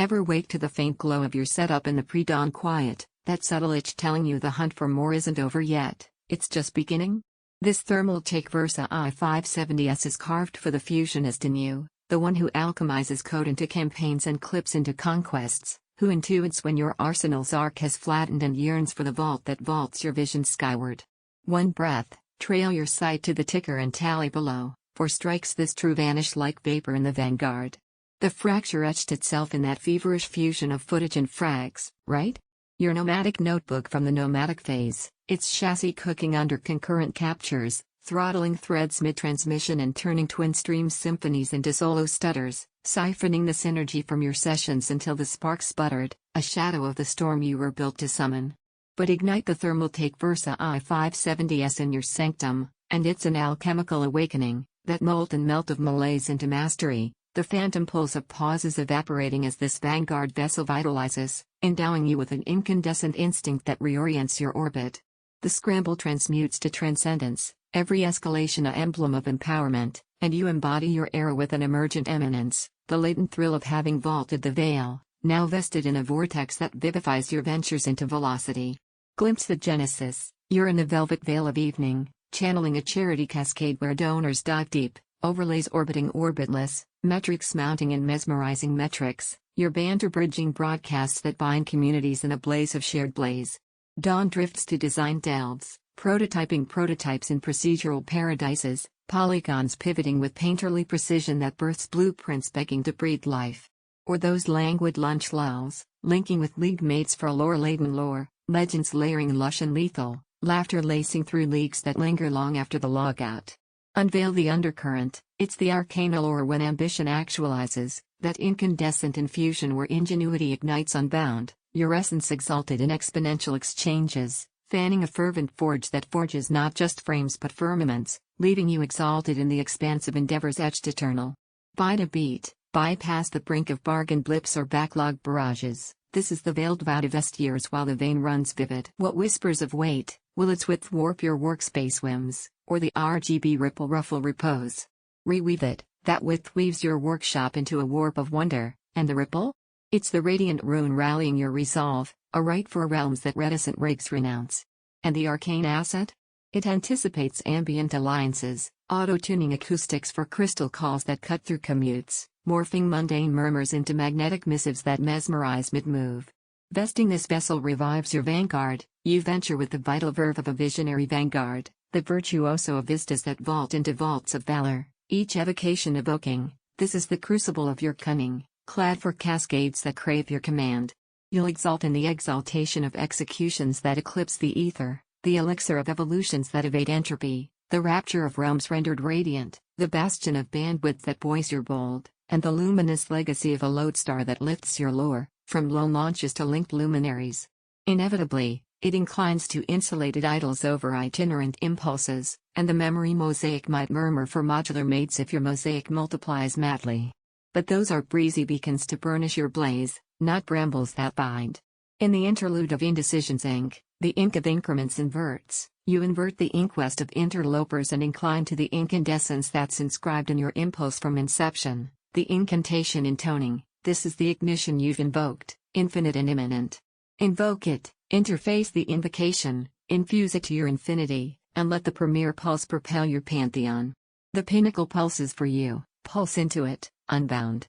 Ever wake to the faint glow of your setup in the pre-dawn quiet, that subtle itch telling you the hunt for more isn't over yet, it's just beginning? This Thermaltake Versa i570S is carved for the fusionist in you, the one who alchemizes code into campaigns and clips into conquests, who intuits when your arsenal's arc has flattened and yearns for the vault that vaults your vision skyward. One breath, trail your sight to the ticker and tally below, for strikes this true vanish like vapor in the vanguard. The fracture etched itself in that feverish fusion of footage and frags, right? Your nomadic notebook from the nomadic phase, its chassis cooking under concurrent captures, throttling threads mid-transmission and turning twin-stream symphonies into solo stutters, siphoning the synergy from your sessions until the spark sputtered, a shadow of the storm you were built to summon. But ignite the Thermaltake Versa i570S in your sanctum, and it's an alchemical awakening, that molten melt of malaise into mastery. The phantom pulse of pauses evaporating as this vanguard vessel vitalizes, endowing you with an incandescent instinct that reorients your orbit. The scramble transmutes to transcendence, every escalation a emblem of empowerment, and you embody your era with an emergent eminence, the latent thrill of having vaulted the veil, now vested in a vortex that vivifies your ventures into velocity. Glimpse the genesis, you're in the velvet veil of evening, channeling a charity cascade where donors dive deep, overlays orbiting orbitless, metrics mounting in mesmerizing metrics, your banter-bridging broadcasts that bind communities in a blaze of shared blaze. Dawn drifts to design delves, prototyping prototypes in procedural paradises, polygons pivoting with painterly precision that births blueprints begging to breathe life. Or those languid lunch lulls, linking with league mates for lore-laden lore, legends layering lush and lethal, laughter lacing through leagues that linger long after the logout. Unveil the undercurrent, it's the arcane allure when ambition actualizes, that incandescent infusion where ingenuity ignites unbound, your essence exalted in exponential exchanges, fanning a fervent forge that forges not just frames but firmaments, leaving you exalted in the expanse of endeavors etched eternal. Bide a beat, bypass the brink of bargain blips or backlog barrages, this is the veiled vow to vest years while the vein runs vivid. What whispers of weight, will its width warp your workspace whims, or the RGB ripple ruffle repose? Reweave it, that width weaves your workshop into a warp of wonder, and the ripple? It's the radiant rune rallying your resolve, a right for realms that reticent rigs renounce. And the arcane asset? It anticipates ambient alliances, auto-tuning acoustics for crystal calls that cut through commutes, morphing mundane murmurs into magnetic missives that mesmerize mid-move. Vesting this vessel revives your vanguard, you venture with the vital verve of a visionary vanguard, the virtuoso of vistas that vault into vaults of valor, each evocation evoking, this is the crucible of your cunning, clad for cascades that crave your command. You'll exalt in the exaltation of executions that eclipse the ether, the elixir of evolutions that evade entropy, the rapture of realms rendered radiant, the bastion of bandwidth that buoys your bold, and the luminous legacy of a lodestar that lifts your lore, from lone launches to linked luminaries. Inevitably, it inclines to insulated idols over itinerant impulses, and the memory mosaic might murmur for modular mates if your mosaic multiplies madly. But those are breezy beacons to burnish your blaze, not brambles that bind. In the interlude of indecision's ink, the ink of increments inverts, you invert the inquest of interlopers and incline to the incandescence that's inscribed in your impulse from inception, the incantation intoning, this is the ignition you've invoked, infinite and imminent. Invoke it, interface the invocation, infuse it to your infinity, and let the premier pulse propel your pantheon. The pinnacle pulses for you, pulse into it, unbound.